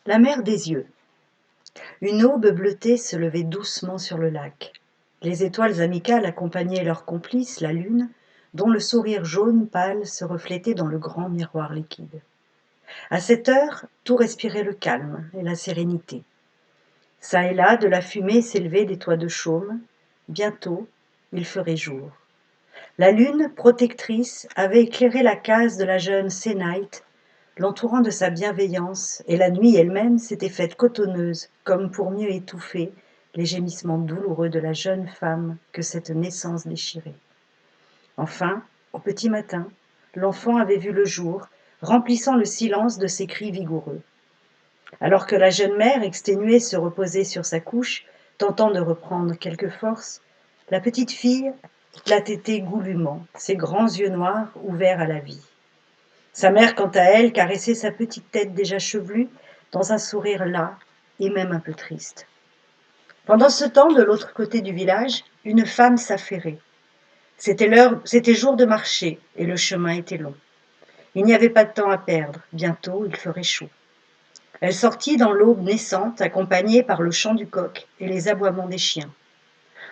La mer des yeux. Une aube bleutée se levait doucement sur le lac. Les étoiles amicales accompagnaient leur complice, la lune, dont le sourire jaune pâle se reflétait dans le grand miroir liquide. À cette heure, tout respirait le calme et la sérénité. Ça et là, de la fumée s'élevait des toits de chaume. Bientôt, il ferait jour. La lune, protectrice, avait éclairé la case de la jeune Sénaïte, l'entourant de sa bienveillance, et la nuit elle-même s'était faite cotonneuse, comme pour mieux étouffer les gémissements douloureux de la jeune femme que cette naissance déchirait. Enfin, au petit matin, l'enfant avait vu le jour, remplissant le silence de ses cris vigoureux. Alors que la jeune mère, exténuée, se reposait sur sa couche, tentant de reprendre quelque force, la petite fille la tétait goulûment, ses grands yeux noirs ouverts à la vie. Sa mère, quant à elle, caressait sa petite tête déjà chevelue, dans un sourire las et même un peu triste. Pendant ce temps, de l'autre côté du village, une femme s'affairait. C'était jour de marché, et le chemin était long. Il n'y avait pas de temps à perdre, bientôt il ferait chaud. Elle sortit dans l'aube naissante, accompagnée par le chant du coq et les aboiements des chiens.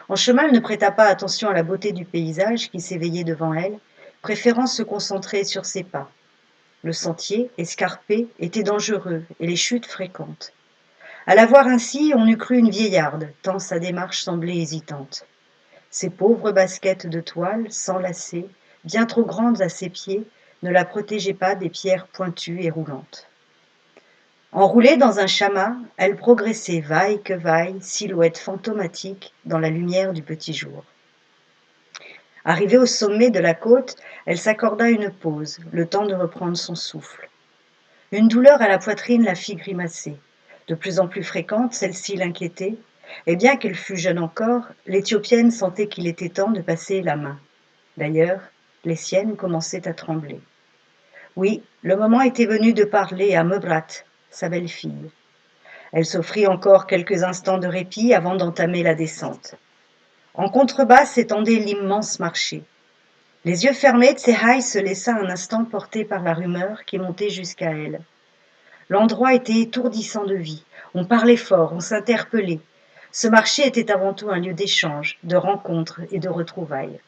En chemin, elle ne prêta pas attention à la beauté du paysage qui s'éveillait devant elle, préférant se concentrer sur ses pas. Le sentier, escarpé, était dangereux et les chutes fréquentes. À la voir ainsi, on eût cru une vieillarde, tant sa démarche semblait hésitante. Ses pauvres baskets de toile, sans lacets, bien trop grandes à ses pieds, ne la protégeaient pas des pierres pointues et roulantes. Enroulée dans un chamas, elle progressait vaille que vaille, silhouette fantomatique dans la lumière du petit jour. Arrivée au sommet de la côte, elle s'accorda une pause, le temps de reprendre son souffle. Une douleur à la poitrine la fit grimacer. De plus en plus fréquente, celle-ci l'inquiétait, et bien qu'elle fût jeune encore, l'Éthiopienne sentait qu'il était temps de passer la main. D'ailleurs, les siennes commençaient à trembler. Oui, le moment était venu de parler à Mebrat, sa belle-fille. Elle s'offrit encore quelques instants de répit avant d'entamer la descente. En contrebas s'étendait l'immense marché. Les yeux fermés, Tsehai se laissa un instant porter par la rumeur qui montait jusqu'à elle. L'endroit était étourdissant de vie. On parlait fort, on s'interpellait. Ce marché était avant tout un lieu d'échange, de rencontres et de retrouvailles.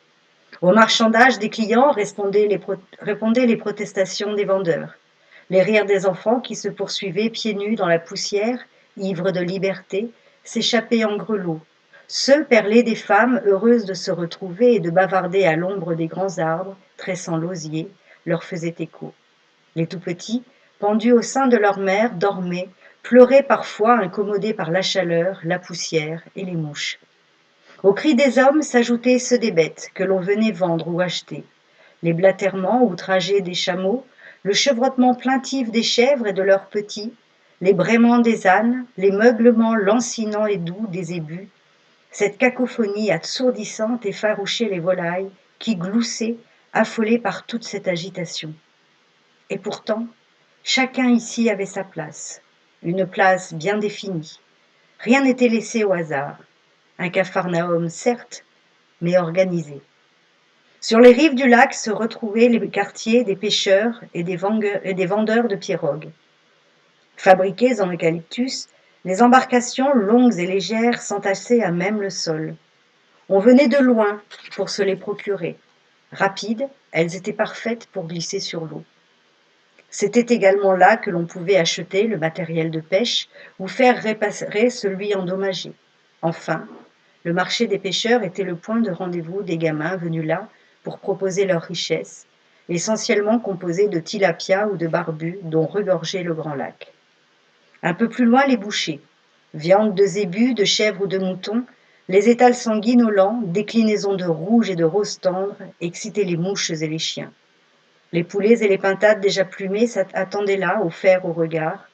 Au marchandage des clients répondaient les protestations des vendeurs, les rires des enfants qui se poursuivaient pieds nus dans la poussière, ivres de liberté, s'échappaient en grelots. Ceux perlés des femmes, heureuses de se retrouver et de bavarder à l'ombre des grands arbres, tressant l'osier, leur faisaient écho. Les tout-petits, pendus au sein de leur mère, dormaient, pleuraient parfois, incommodés par la chaleur, la poussière et les mouches. Aux cris des hommes s'ajoutaient ceux des bêtes que l'on venait vendre ou acheter. Les blatèrements outragés des chameaux, le chevrotement plaintif des chèvres et de leurs petits, les braiements des ânes, les meuglements lancinants et doux des zébus. Cette cacophonie assourdissante effarouchait les volailles qui gloussaient, affolées par toute cette agitation. Et pourtant, chacun ici avait sa place, une place bien définie. Rien n'était laissé au hasard. Un capharnaüm, certes, mais organisé. Sur les rives du lac se retrouvaient les quartiers des pêcheurs et des vendeurs de pirogues. Fabriquées en eucalyptus, les embarcations longues et légères s'entassaient à même le sol. On venait de loin pour se les procurer. Rapides, elles étaient parfaites pour glisser sur l'eau. C'était également là que l'on pouvait acheter le matériel de pêche ou faire réparer celui endommagé. Enfin, le marché des pêcheurs était le point de rendez-vous des gamins venus là pour proposer leurs richesses, essentiellement composées de tilapia ou de barbus dont regorgeait le grand lac. Un peu plus loin, les bouchers. Viande de zébu, de chèvre ou de mouton, les étals sanguinolents, déclinaisons de rouge et de rose tendre, excitaient les mouches et les chiens. Les poulets et les pintades déjà plumés attendaient là, offerts au regard.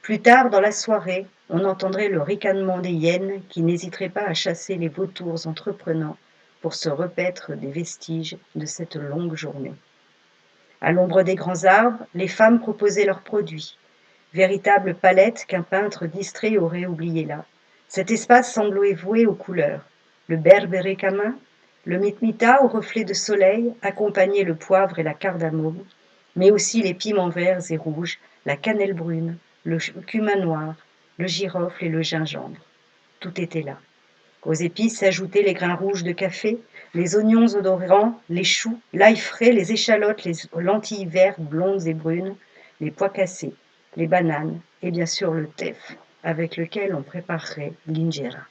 Plus tard dans la soirée, on entendrait le ricanement des hyènes qui n'hésiteraient pas à chasser les vautours entreprenants pour se repaître des vestiges de cette longue journée. À l'ombre des grands arbres, les femmes proposaient leurs produits, véritables palettes qu'un peintre distrait aurait oubliées là. Cet espace semblait voué aux couleurs. Le berbéré camin, le mitmita au reflet de soleil accompagnait le poivre et la cardamome, mais aussi les piments verts et rouges, la cannelle brune, le cumin noir, le girofle et le gingembre. Tout était là. Aux épices s'ajoutaient les grains rouges de café, les oignons odorants, les choux, l'ail frais, les échalotes, les lentilles vertes, blondes et brunes, les pois cassés, les bananes et bien sûr le teff, avec lequel on préparerait l'injera.